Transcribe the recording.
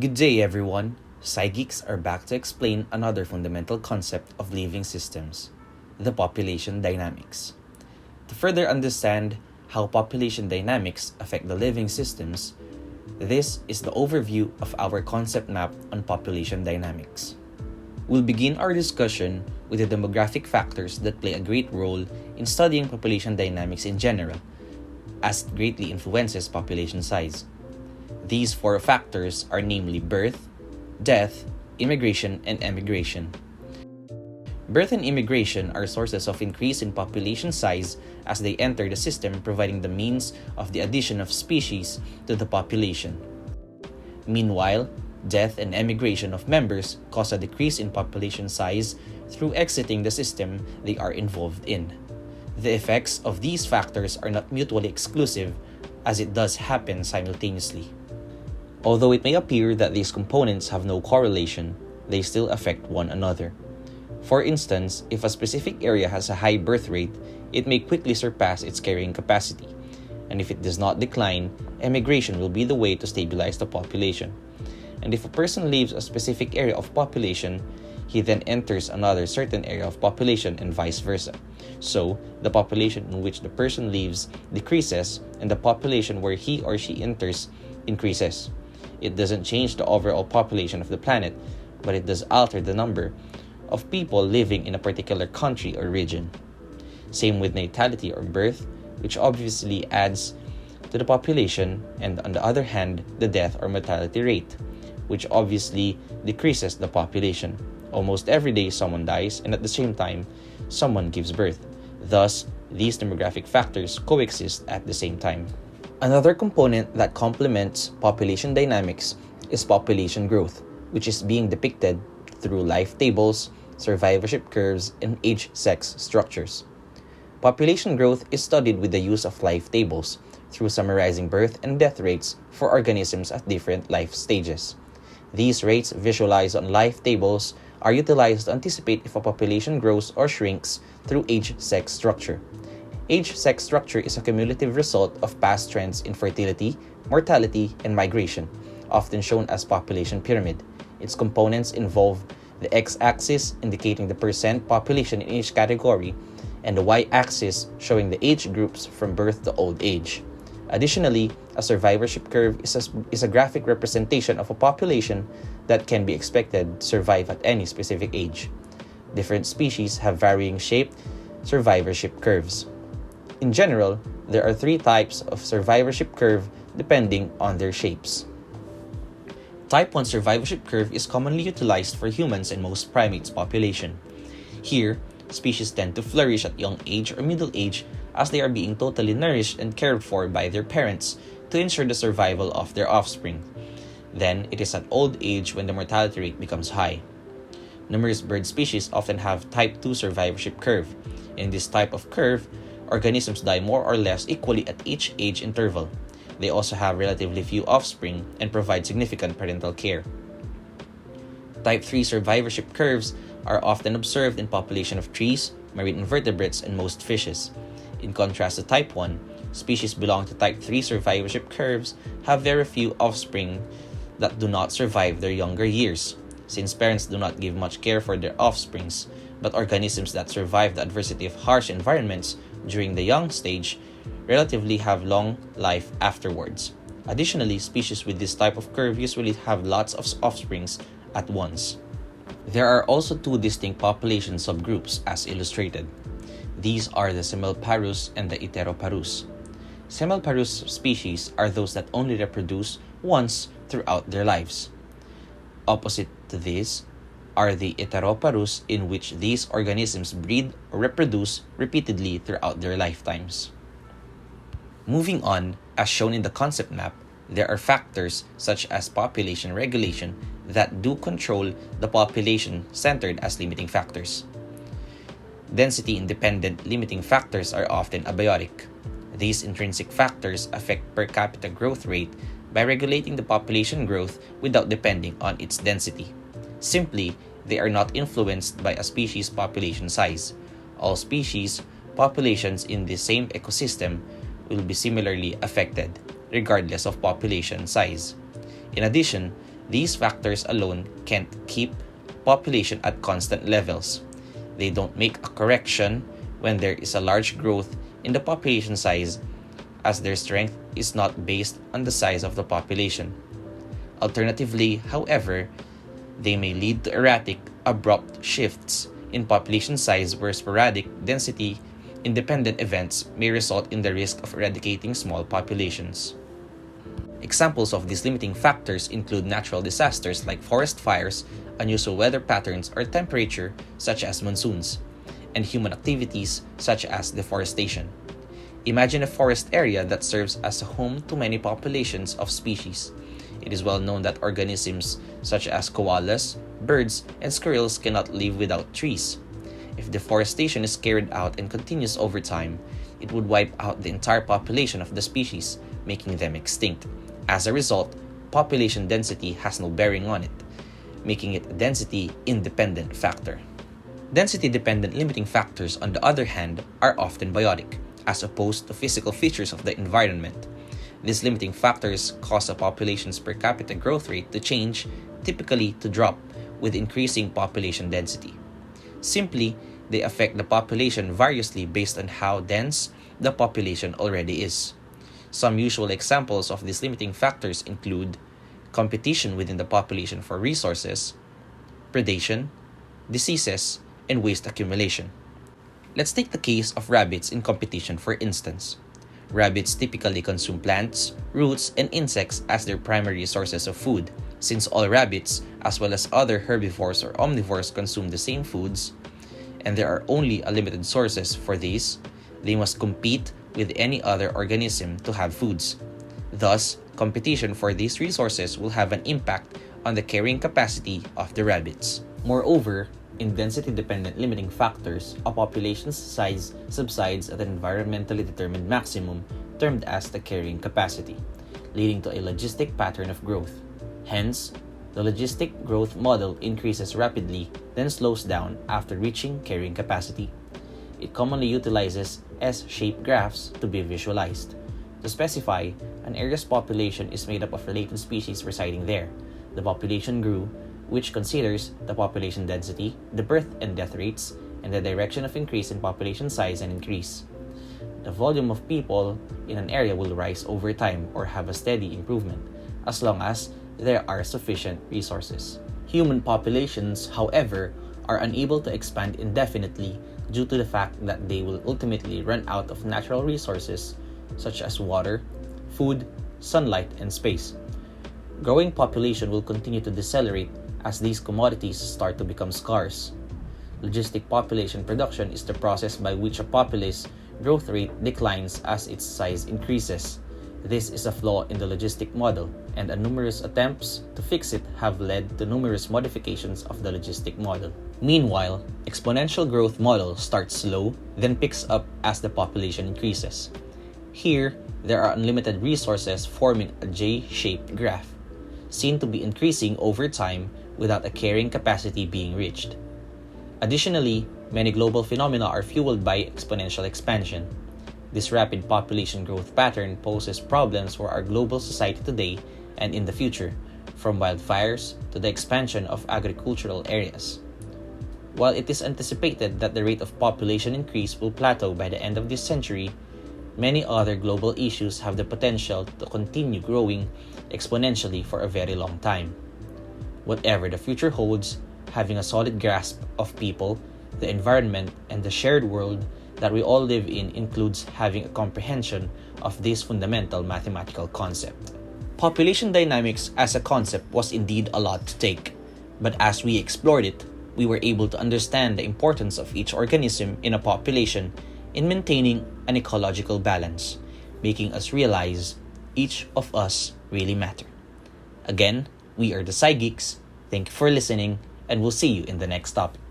Good day, everyone. Psygeeks are back to explain another fundamental concept of living systems, the population dynamics. To further understand how population dynamics affect the living systems, this is the overview of our concept map on population dynamics. We'll begin our discussion with the demographic factors that play a great role in studying population dynamics in general, as it greatly influences population size. These four factors are namely birth, death, immigration, and emigration. Birth and immigration are sources of increase in population size as they enter the system, providing the means of the addition of species to the population. Meanwhile, death and emigration of members cause a decrease in population size through exiting the system they are involved in. The effects of these factors are not mutually exclusive, as it does happen simultaneously. Although it may appear that these components have no correlation, they still affect one another. For instance, if a specific area has a high birth rate, it may quickly surpass its carrying capacity, and if it does not decline, emigration will be the way to stabilize the population. And if a person leaves a specific area of population, he then enters another certain area of population and vice versa. So, the population in which the person leaves decreases, and the population where he or she enters increases. It doesn't change the overall population of the planet, but it does alter the number of people living in a particular country or region. Same with natality or birth, which obviously adds to the population, and on the other hand, the death or mortality rate, which obviously decreases the population. Almost every day someone dies, and at the same time, someone gives birth. Thus, these demographic factors coexist at the same time. Another component that complements population dynamics is population growth, which is being depicted through life tables, survivorship curves, and age-sex structures. Population growth is studied with the use of life tables through summarizing birth and death rates for organisms at different life stages. These rates visualized on life tables are utilized to anticipate if a population grows or shrinks through age-sex structure. Age-sex structure is a cumulative result of past trends in fertility, mortality, and migration, often shown as population pyramid. Its components involve the x-axis indicating the percent population in each category, and the y-axis showing the age groups from birth to old age. Additionally, a survivorship curve is a graphic representation of a population that can be expected to survive at any specific age. Different species have varying shaped survivorship curves. In general, there are three types of survivorship curve depending on their shapes. Type 1 survivorship curve is commonly utilized for humans and most primates population. Here, species tend to flourish at young age or middle age as they are being totally nourished and cared for by their parents to ensure the survival of their offspring. Then, it is at old age when the mortality rate becomes high. Numerous bird species often have type 2 survivorship curve. In this type of curve, organisms die more or less equally at each age interval. They also have relatively few offspring and provide significant parental care. Type 3 survivorship curves are often observed in population of trees, marine invertebrates, and most fishes. In contrast to type 1, species belonging to type 3 survivorship curves have very few offspring that do not survive their younger years, since parents do not give much care for their offsprings, but organisms that survive the adversity of harsh environments during the young stage relatively have long life afterwards. Additionally, species with this type of curve usually have lots of offsprings at once. There are also two distinct population subgroups as illustrated. These are the Semmelparus and the Heteroparus. Semmelparus species are those that only reproduce once throughout their lives. Opposite to this are the Heteroparus, in which these organisms breed or reproduce repeatedly throughout their lifetimes. Moving on, as shown in the concept map, there are factors such as population regulation that do control the population centered as limiting factors. Density-independent limiting factors are often abiotic. These intrinsic factors affect per capita growth rate by regulating the population growth without depending on its density. Simply, they are not influenced by a species' population size. All species populations in the same ecosystem will be similarly affected, regardless of population size. In addition, These factors alone can't keep population at constant levels. They don't make a correction when there is a large growth in the population size, as their strength is not based on the size of the population. Alternatively, however, they may lead to erratic, abrupt shifts in population size where sporadic, density-independent events may result in the risk of eradicating small populations. Examples of these limiting factors include natural disasters like forest fires, unusual weather patterns or temperature such as monsoons, and human activities such as deforestation. Imagine a forest area that serves as a home to many populations of species. It is well known that organisms such as koalas, birds, and squirrels cannot live without trees. If deforestation is carried out and continues over time, it would wipe out the entire population of the species, making them extinct. As a result, population density has no bearing on it, making it a density-independent factor. Density-dependent limiting factors, on the other hand, are often biotic, as opposed to physical features of the environment. These limiting factors cause a population's per capita growth rate to change, typically to drop, with increasing population density. Simply, they affect the population variously based on how dense the population already is. Some usual examples of these limiting factors include competition within the population for resources, predation, diseases, and waste accumulation. Let's take the case of rabbits in competition, for instance. Rabbits typically consume plants, roots, and insects as their primary sources of food. Since all rabbits, as well as other herbivores or omnivores, consume the same foods, and there are only a limited sources for these, they must compete with any other organism to have foods. Thus, competition for these resources will have an impact on the carrying capacity of the rabbits. Moreover, in density-dependent limiting factors, a population's size subsides at an environmentally determined maximum, termed as the carrying capacity, leading to a logistic pattern of growth. Hence, the logistic growth model increases rapidly, then slows down after reaching carrying capacity. It commonly utilizes S-shaped graphs to be visualized. To specify, an area's population is made up of related species residing there. The population grew, which considers the population density, the birth and death rates, and the direction of increase in population size and increase. The volume of people in an area will rise over time or have a steady improvement, as long as there are sufficient resources. Human populations, however, are unable to expand indefinitely due to the fact that they will ultimately run out of natural resources such as water, food, sunlight, and space. Growing population will continue to decelerate as these commodities start to become scarce. Logistic population production is the process by which a populace growth rate declines as its size increases. This is a flaw in the logistic model, and numerous attempts to fix it have led to numerous modifications of the logistic model. Meanwhile, exponential growth model starts slow, then picks up as the population increases. Here, there are unlimited resources forming a J-shaped graph, seen to be increasing over time without a carrying capacity being reached. Additionally, many global phenomena are fueled by exponential expansion. This rapid population growth pattern poses problems for our global society today and in the future, from wildfires to the expansion of agricultural areas. While it is anticipated that the rate of population increase will plateau by the end of this century, many other global issues have the potential to continue growing exponentially for a very long time. Whatever the future holds, having a solid grasp of people, the environment, and the shared world that we all live in includes having a comprehension of this fundamental mathematical concept. Population dynamics as a concept was indeed a lot to take, but as we explored it, we were able to understand the importance of each organism in a population in maintaining an ecological balance, making us realize each of us really matter. Again, we are the Sci Geeks. Thank you for listening, and we'll see you in the next topic.